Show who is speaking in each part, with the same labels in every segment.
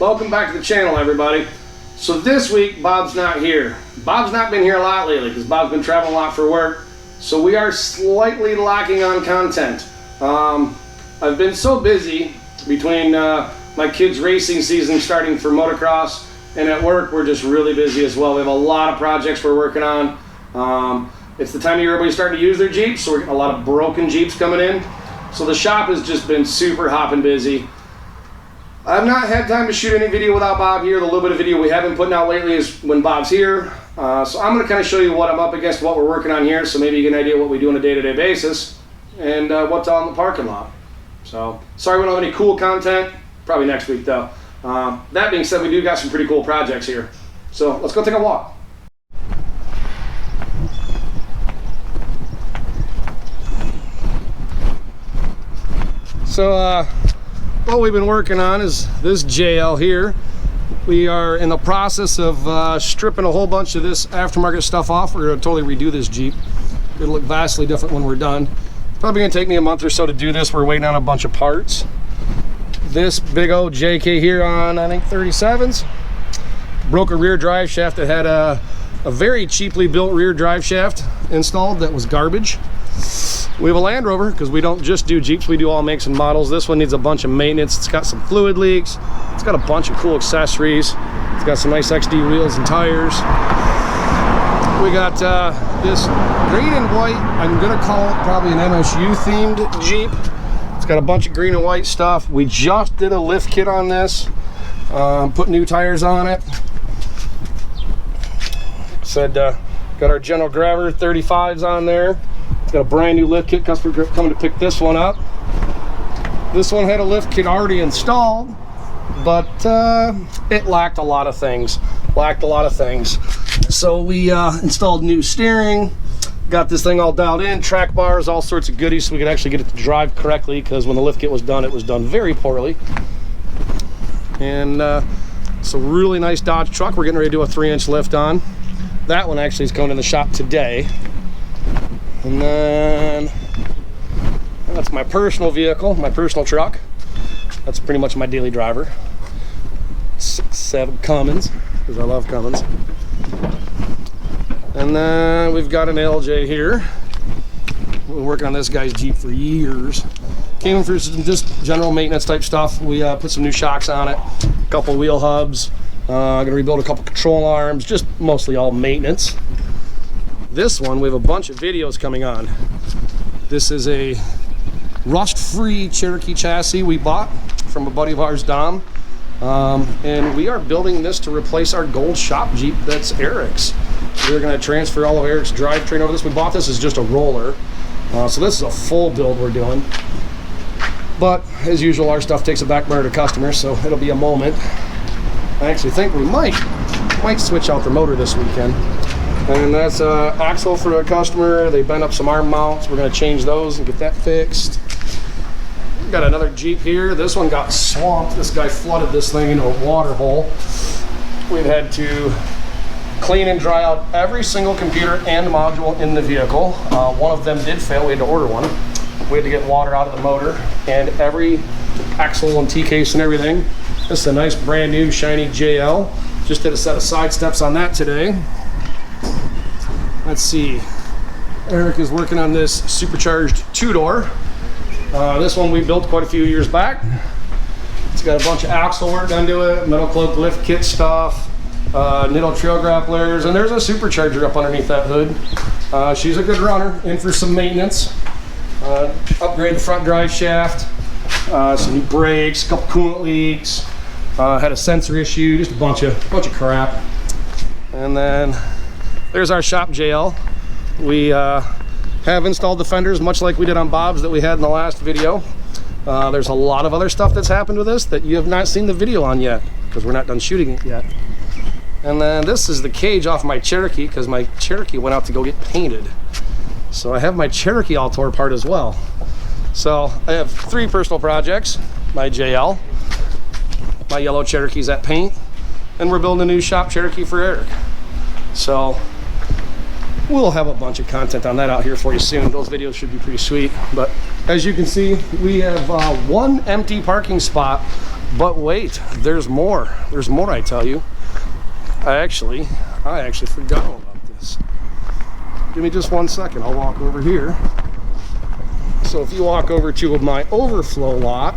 Speaker 1: Welcome back to the channel, everybody. So this week, Bob's not here. Bob's not been here a lot lately because Bob's been traveling a lot for work. So we are slightly lacking on content. I've been so busy between my kids' racing season starting for motocross, and at work we're just really busy as well. We have a lot of projects we're working on. It's the time of year everybody's starting to use their Jeeps, so we're getting a lot of broken Jeeps coming in. So the shop has just been super hopping busy. I've not had time to shoot any video without Bob here. The little bit of video we have been putting out lately is when Bob's here. So I'm going to kind of show you what I'm up against, what we're working on here, so maybe you get an idea what we do on a day-to-day basis, and what's on the parking lot. So, sorry we don't have any cool content. Probably next week, though. That being said, we do got some pretty cool projects here. So, let's go take a walk. So, what we've been working on is this JL here. We are in the process of stripping a whole bunch of this aftermarket stuff off. We're going to totally redo this Jeep. It'll look vastly different when we're done. It's probably going to take me a month or so to do this. We're waiting on a bunch of parts. This big old JK here on, I think, 37s. Broke a rear drive shaft that had a very cheaply built rear drive shaft installed that was garbage. We have a Land Rover because we don't just do Jeeps, we do all makes and models. This one needs a bunch of maintenance. It's got some fluid leaks. It's got a bunch of cool accessories. It's got some nice XD wheels and tires. We got this green and white, I'm gonna call it probably an MSU themed Jeep. It's got a bunch of green and white stuff. We just did a lift kit on this, put new tires on it. Said, got our General Grabber 35s on there. It's got a brand new lift kit. Customer coming to pick this one up. This one had a lift kit already installed, but it lacked a lot of things. So we installed new steering, got this thing all dialed in, track bars, all sorts of goodies, so we could actually get it to drive correctly, because when the lift kit was done, it was done very poorly. And it's a really nice Dodge truck we're getting ready to do a 3-inch lift on. That one actually is going in the shop today. And then that's my personal vehicle, my personal truck. That's pretty much my daily driver. 6.7 Cummins, because I love Cummins. And then we've got an LJ here. We've been working on this guy's Jeep for years. Came through some just general maintenance type stuff. We put some new shocks on it, a couple wheel hubs. Gonna rebuild a couple control arms, just mostly all maintenance. This one, we have a bunch of videos coming on. This is a rust-free Cherokee chassis we bought from a buddy of ours, Dom. And we are building this to replace our gold shop Jeep that's Eric's. We're gonna transfer all of Eric's drivetrain over this. We bought this as just a roller. So this is a full build we're doing. But as usual, our stuff takes a back burner to customers, so it'll be a moment. I actually think we might switch out the motor this weekend. And that's an axle for a customer. They bent up some arm mounts. We're going to change those and get that fixed. We've got another Jeep here. This one got swamped. This guy flooded this thing into a water hole. We've had to clean and dry out every single computer and module in the vehicle. One of them did fail. We had to order one. We had to get water out of the motor and every axle and T-case and everything. This is a nice brand new shiny JL. Just did a set of side steps on that today. Let's see, Eric is working on this supercharged two-door. This one we built quite a few years back. It's got a bunch of axle work done to it, metal cloak lift kit stuff, Nitto trail grapplers, and there's a supercharger up underneath that hood. She's a good runner, in for some maintenance. Upgrade the front drive shaft, some new brakes, a couple coolant leaks, had a sensor issue, just a bunch of crap. And then there's our shop JL. We have installed the fenders much like we did on Bob's that we had in the last video. There's a lot of other stuff that's happened with this that you have not seen the video on yet because we're not done shooting it yet. And then this is the cage off my Cherokee because my Cherokee went out to go get painted. So I have my Cherokee all tore apart as well. So I have 3 personal projects, my JL, my yellow Cherokee's at paint, and we're building a new shop Cherokee for Eric. So we'll have a bunch of content on that out here for you soon. Those videos should be pretty sweet. But as you can see, we have 1 empty parking spot But wait, there's more. There's more, I tell you. I actually forgot all about this. Give me just 1 second. I'll walk over here. So if you walk over to my overflow lot,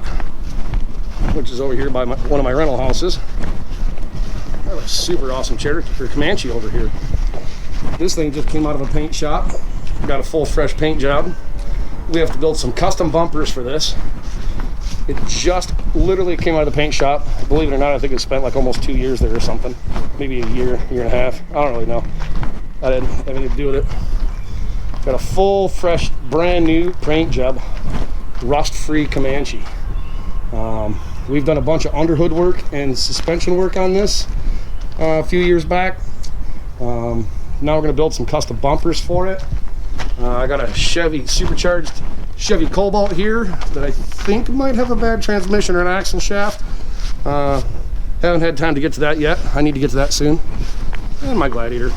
Speaker 1: which is over here by one of my rental houses, I have a super awesome Cherokee or Comanche over here. This thing just came out of a paint shop. Got a full fresh paint job. We have to build some custom bumpers for this. It just literally came out of the paint shop. Believe it or not, I think it spent like almost 2 years there or something. Maybe a year, year and a half. I don't really know. I didn't have anything to do with it. Got a full, fresh, brand new paint job, rust-free Comanche. We've done a bunch of underhood work and suspension work on this a few years back. Now we're going to build some custom bumpers for it. I got a Chevy supercharged Chevy Cobalt here that I think might have a bad transmission or an axle shaft. Haven't had time to get to that yet. I need to get to that soon. And my Gladiator.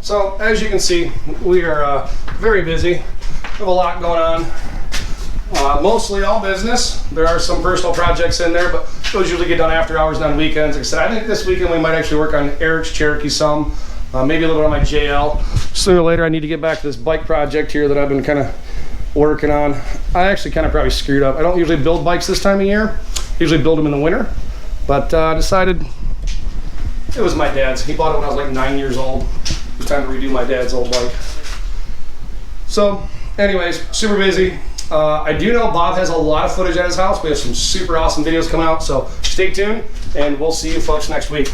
Speaker 1: So as you can see, we are very busy. We have a lot going on. Mostly all business. There are some personal projects in there, but those usually get done after hours and on weekends. Like I said, I think this weekend we might actually work on Eric's Cherokee some. Maybe a little bit on my JL. Sooner or later I need to get back to this bike project here that I've been kind of working on. I actually kind of probably screwed up. I don't usually build bikes this time of year. Usually build them in the winter. But I decided it was my dad's. He bought it when I was like 9 years old. It was time to redo my dad's old bike. So anyways, super busy. I do know Bob has a lot of footage at his house. We have some super awesome videos coming out. So stay tuned and we'll see you folks next week.